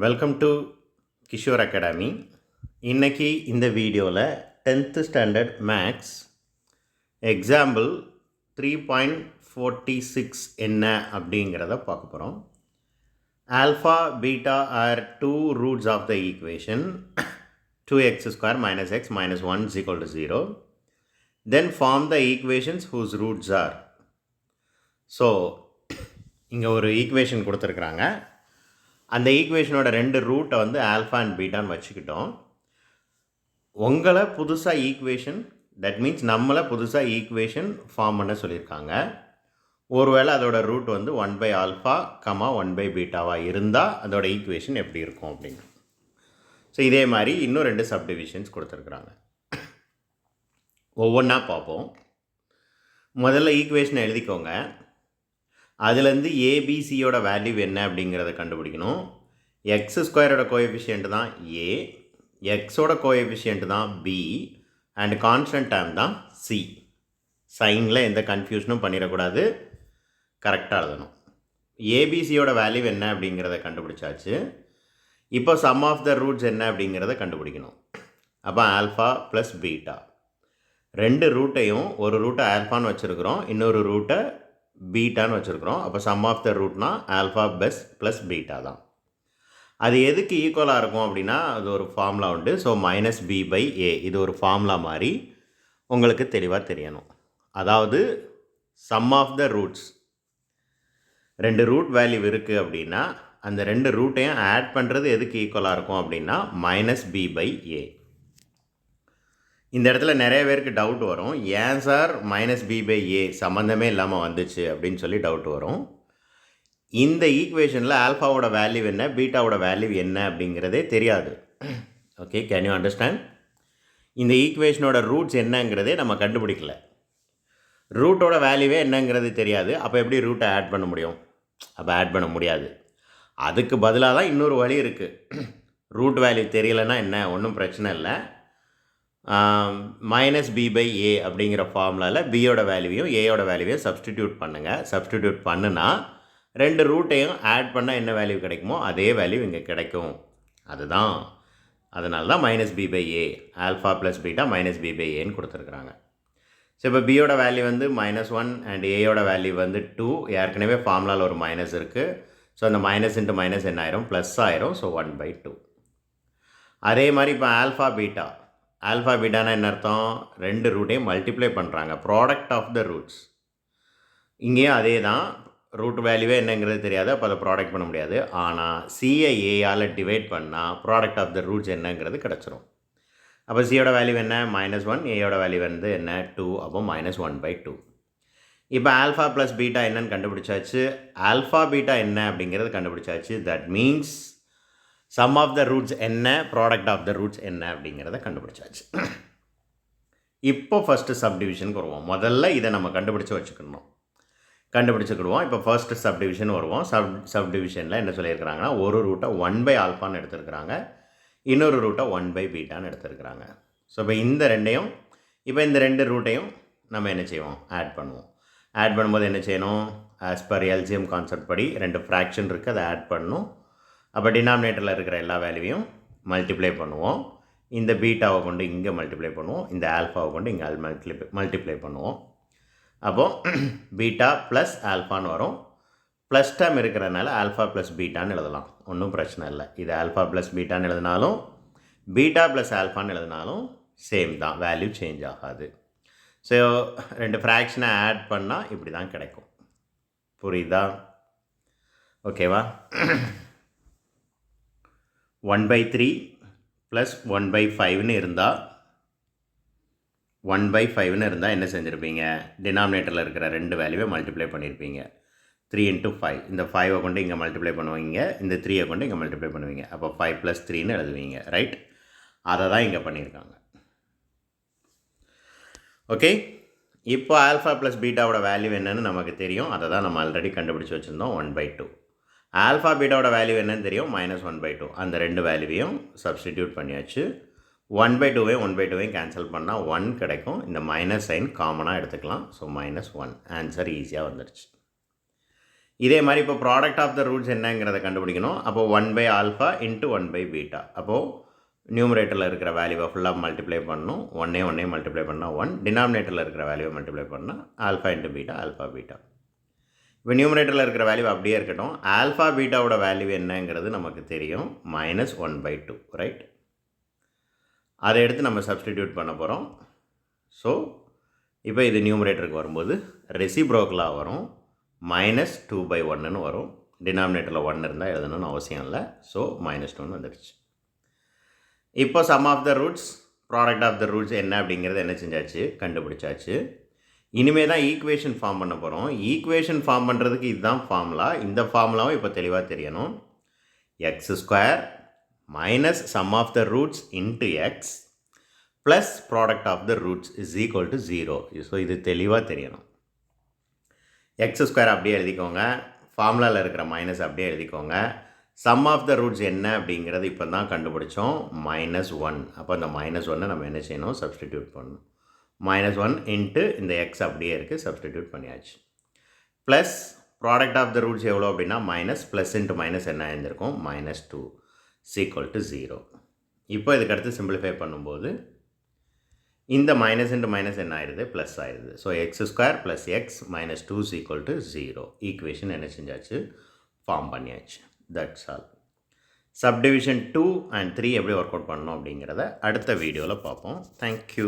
Welcome to Kishore academy. இன்றைக்கி இந்த வீடியோவில் 10th ஸ்டாண்டர்ட் மேக்ஸ் எக்ஸாம்பிள் 3.46 என்ன அப்படிங்கிறத பார்க்க போகிறோம். Alpha beta are two roots of the equation 2x² - x - 1 = 0. Then form the equations whose roots are. So இங்கே ஒரு ஈக்குவேஷன் கொடுத்துருக்குறாங்க. அந்த ஈக்குவேஷனோட ரெண்டு ரூட்டை வந்து ஆல்ஃபா அண்ட் பீட்டான்னு வச்சுக்கிட்டோம். உங்களை புதுசாக ஈக்குவேஷன், தட் மீன்ஸ் நம்மளை புதுசாக ஈக்குவேஷன் ஃபார்ம் பண்ண சொல்லியிருக்காங்க. ஒருவேளை அதோட ரூட் வந்து 1/α, 1/βவாக இருந்தால் அதோட ஈக்குவேஷன் எப்படி இருக்கும் அப்படின்னு. ஸோ இதே மாதிரி இன்னும் ரெண்டு சப்டிவிஷன்ஸ் கொடுத்துருக்குறாங்க. ஒவ்வொன்றா பார்ப்போம். முதல்ல ஈக்குவேஷனை எழுதிக்கோங்க. அதுலேருந்து ஏபிசியோட வேல்யூ என்ன அப்படிங்கிறத கண்டுபிடிக்கணும். x² கோஎஃபிஷியன்ட் தான் ஏ, எக்ஸோட கோஎஃபிஷியன்ட் தான் பி, அண்ட் கான்ஸ்டன்ட் டேர்ம் தான் சி. சைனில் எந்த கன்ஃபியூஷனும் பண்ணிடக்கூடாது, கரெக்டாக எழுதணும். ஏபிசியோட வேல்யூ என்ன அப்படிங்கிறத கண்டுபிடிச்சாச்சு. இப்போ சம் ஆஃப் த ரூட்ஸ் என்ன அப்படிங்கிறத கண்டுபிடிக்கணும். அப்போ ஆல்ஃபா ப்ளஸ் பீட்டா ரெண்டு ரூட்டையும், ஒரு ரூட்டை ஆல்ஃபான்னு வச்சுருக்கிறோம், இன்னொரு ரூட்டை பீட்டான்னு வச்சுருக்கிறோம். அப்போ சம் ஆஃப் த ரூட்னா ஆல்ஃபா ப்ளஸ் பீட்டா தான். அது எதுக்கு ஈக்குவலாக இருக்கும் அப்படின்னா அது ஒரு ஃபார்முலா உண்டு. ஸோ -b/a இது ஒரு ஃபார்முலா மாதிரி உங்களுக்கு தெளிவாக தெரியணும். அதாவது சம் ஆஃப் த ரூட்ஸ், ரெண்டு ரூட் வேல்யூ இருக்குது அப்படின்னா அந்த ரெண்டு ரூட்டையும் ஆட் பண்ணுறது எதுக்கு ஈக்குவலாக இருக்கும் அப்படின்னா -b/a. இந்த இடத்துல நிறைய பேருக்கு டவுட் வரும், ஏன் சார் -b/a சம்மந்தமே இல்லாமல் வந்துச்சு அப்படின்னு சொல்லி டவுட் வரும். இந்த ஈக்குவேஷனில் ஆல்ஃபாவோட வேல்யூ என்ன, பீட்டாவோட வேல்யூ என்ன அப்படிங்கிறதே தெரியாது. Okay, can you understand? இந்த ஈக்குவேஷனோட ரூட்ஸ் என்னங்கிறதே நம்ம கண்டுபிடிக்கல. ரூட்டோட வேல்யூவே என்னங்கிறது தெரியாது. அப்போ எப்படி ரூட்டை ஆட் பண்ண முடியும்? அப்போ ஆட் பண்ண முடியாது. அதுக்கு பதிலாக தான் இன்னொரு வழி இருக்குது. ரூட் வேல்யூ தெரியலைன்னா என்ன, ஒன்றும் பிரச்சனை இல்லை. -b/a அப்படிங்கிற ஃபார்முலாவில் பியோட வேல்யூவையும் ஏயோட வேல்யூவையும் சப்ஸ்டிடியூட் பண்ணுங்கள். சப்ஸ்டிடியூட் பண்ணுனா ரெண்டு ரூட்டையும் ஆட் பண்ணால் என்ன வேல்யூ கிடைக்குமோ அதே வேல்யூ இங்கே கிடைக்கும். அதுதான், அதனால தான் -b/a, ஆல்ஃபா ப்ளஸ் பீட்டா -b/aன்னு கொடுத்துருக்குறாங்க. ஸோ இப்போ பியோட வேல்யூ வந்து -1 அண்ட் ஏயோட வேல்யூ வந்து 2. ஏற்கனவே ஃபார்முலாவில் ஒரு மைனஸ் இருக்குது. ஸோ அந்த மைனஸ் இன்ட்டு மைனஸ் என்ன ஆயிரும், ப்ளஸ் ஆயிரும். ஸோ 1/2. அதே மாதிரி இப்போ ஆல்ஃபா பீட்டானா என்ன அர்த்தம், ரெண்டு ரூட்டையும் மல்டிப்ளை பண்ணுறாங்க, ப்ராடக்ட் ஆஃப் த ரூட்ஸ். இங்கேயும் அதே தான், ரூட் வேல்யூவே என்னங்கிறது தெரியாது, அப்போ அதை ப்ராடக்ட் பண்ண முடியாது. ஆனால் சிஐ ஏயால் டிவைட் பண்ணால் ப்ராடக்ட் ஆஃப் த ரூட்ஸ் என்னங்கிறது கிடச்சிரும். அப்போ சியோட வேல்யூ என்ன, -1, ஏயோட வேல்யூ வந்து என்ன, 2. அப்போ -1/2. இப்போ ஆல்ஃபா ப்ளஸ் பீட்டா என்னன்னு கண்டுபிடிச்சாச்சு. ஆல்ஃபா பீட்டா என்ன அப்படிங்கிறது கண்டுபிடிச்சாச்சு. That means sum of the roots என்ன, ப்ராடக்ட் ஆஃப் த ரூட்ஸ் என்ன அப்படிங்கிறத கண்டுபிடிச்சாச்சு. இப்போ ஃபஸ்ட்டு சப்டிவிஷனுக்கு வருவோம். முதல்ல இதை நம்ம கண்டுபிடிச்சிக்கிடுவோம். இப்போ ஃபர்ஸ்ட்டு சப்டிவிஷன் வருவோம். சப்டிவிஷனில் என்ன சொல்லியிருக்கிறாங்கன்னா, ஒரு ரூட்டை 1/ஆல்ஃபான்னு எடுத்துருக்கிறாங்க, இன்னொரு ரூட்டை 1/பீட்டான்னு எடுத்துருக்கிறாங்க. ஸோ இப்போ இந்த ரெண்டு ரூட்டையும் நம்ம என்ன செய்வோம், ஆட் பண்ணுவோம். ஆட் பண்ணும்போது என்ன செய்யணும், ஆஸ் பர் எல்சிஎம் கான்செப்ட் படி ரெண்டு ஃப்ராக்ஷன் இருக்குது, அதை ஆட் பண்ணணும். அப்போ டினாமினேட்டரில் இருக்கிற எல்லா வேல்யூவையும் மல்டிப்ளை பண்ணுவோம். இந்த பீட்டாவை கொண்டு இங்கே மல்டிப்ளை பண்ணுவோம், இந்த ஆல்ஃபாவை கொண்டு இங்கே மல்டிப்ளை பண்ணுவோம். அப்போது பீட்டா ப்ளஸ் ஆல்ஃபான்னு வரும். ப்ளஸ் டேர்ம் இருக்கிறதுனால ஆல்ஃபா ப்ளஸ் பீட்டான்னு எழுதலாம், ஒன்றும் பிரச்சனை இல்லை. இது ஆல்ஃபா ப்ளஸ் பீட்டான்னு எழுதினாலும் பீட்டா ப்ளஸ் ஆல்ஃபான்னு எழுதினாலும் சேம் தான், வேல்யூ சேஞ்ச் ஆகாது. ஸோ ரெண்டு ஃப்ராக்ஷனை ஆட் பண்ணால் இப்படி தான் கிடைக்கும். புரியுதா? ஓகேவா? 1/3 ப்ளஸ் 1/5ன்னு இருந்தால் 1/5ன்னு இருந்தால் என்ன செஞ்சுருப்பீங்க, டினாமினேட்டரில் இருக்கிற ரெண்டு வேல்யூவை மல்டிப்ளை பண்ணியிருப்பீங்க. 3 × 5, இந்த 5ஐ கொண்டு இங்கே மல்டிப்ளை பண்ணுவீங்க, இந்த 3ஐ கொண்டு இங்கே மல்டிப்ளை பண்ணுவீங்க. அப்போ 5 + 3ன்னு எழுதுவீங்க, ரைட்? அதை தான் இங்கே பண்ணியிருக்காங்க. ஓகே, இப்போ ஆல்ஃபா ப்ளஸ் பீட்டாவோட வேல்யூ என்னன்னு நமக்கு தெரியும். அதை தான் நம்ம ஆல்ரெடி கண்டுபிடிச்சி வச்சுருந்தோம், 1/2. ஆல்ஃபா பீட்டாவோட வேல்யூ என்னன்னு தெரியும், -1/2. அந்த ரெண்டு வேல்யூவையும் சப்ஸ்டிடியூட் பண்ணியாச்சு. 1/2வையும் கேன்சல் பண்ணால் 1 கிடைக்கும். இந்த மைனஸ் சைன் காமனாக எடுத்துக்கலாம். ஸோ -1 ஆன்சர் ஈஸியாக வந்துடுச்சு. இதே மாதிரி இப்போ ப்ராடக்ட் ஆஃப் த ரூட்ஸ் என்னங்கிறத கண்டுபிடிக்கணும். அப்போது 1/α இன்ட்டு 1/β. அப்போது நியூமரேட்டரில் இருக்கிற வேல்யூவை ஃபுல்லாக மல்டிப்ளை பண்ணணும். ஒன்னே மல்டிப்ளை பண்ணால் 1. டினாமினேட்டரில் இருக்கிற வேல்யூவை மல்டிப்ளை பண்ணால் alpha into beta, alpha beta. இப்போ நியூமரேட்டரில் இருக்கிற வேல்யூ அப்படியே இருக்கட்டும். ஆல்ஃபா பீட்டாவோட வேல்யூ என்னங்கிறது நமக்கு தெரியும். -1/2, ரைட்? அதை எடுத்து நம்ம சப்ஸ்டிடியூட் பண்ண போகிறோம். ஸோ இப்போ இது நியூமரேட்டருக்கு வரும்போது ரெசிப்ரோக்கலாக வரும். -2/1ன்னு வரும். டினாமினேட்டரில் 1 இருந்தால் எழுதணும்னு அவசியம் இல்லை. ஸோ -2ன்னு வந்துடுச்சு. இப்போ sum of the roots, product of the roots என்ன அப்படிங்கிறது என்ன செஞ்சாச்சு, கண்டுபிடிச்சாச்சு. இனிமேல் தான் ஈக்குவேஷன் ஃபார்ம் பண்ண போகிறோம். ஈக்குவேஷன் ஃபார்ம் பண்ணுறதுக்கு இதுதான் ஃபார்முலா. இந்த ஃபார்முலாவும் இப்போ தெளிவாக தெரியணும். x² minus sum of the roots into x plus product of the roots is equal to 0. So இது தெளிவாக தெரியணும். x² அப்படியே எழுதிக்கோங்க. ஃபார்முலாவில் இருக்கிற மைனஸ் அப்படியே எழுதிக்கோங்க. சம் ஆஃப் த ரூட்ஸ் என்ன அப்படிங்கிறது இப்போ தான் கண்டுபிடிச்சோம். -1. அப்போ அந்த -1 நம்ம என்ன செய்யணும், சப்ஸ்டிடியூட் பண்ணணும். -1 இன்ட்டு இந்த எக்ஸ் அப்படியே இருக்குது, சப்ஸ்டிடியூட் பண்ணியாச்சு. Plus product of the roots எவ்வளோ அப்படின்னா மைனஸ், ப்ளஸ் இன்ட்டு மைனஸ் என்ன ஆயிருந்திருக்கும், -2 = 0. இப்போ இதுக்கடுத்து சிம்பிளிஃபை பண்ணும்போது இந்த மைனஸ் இன்ட்டு மைனஸ் என்ன ஆயிடுது, ப்ளஸ் ஆயிடுது. So x² + x -2 = 0. ஈக்குவேஷன் என்ன செஞ்சாச்சு, ஃபார்ம் பண்ணியாச்சு. That's all. சப்டிவிஷன் 2 and 3 எப்படி ஒர்க் அவுட் பண்ணணும் அப்படிங்கிறத அடுத்த வீடியோவில் பார்ப்போம். தேங்க்யூ.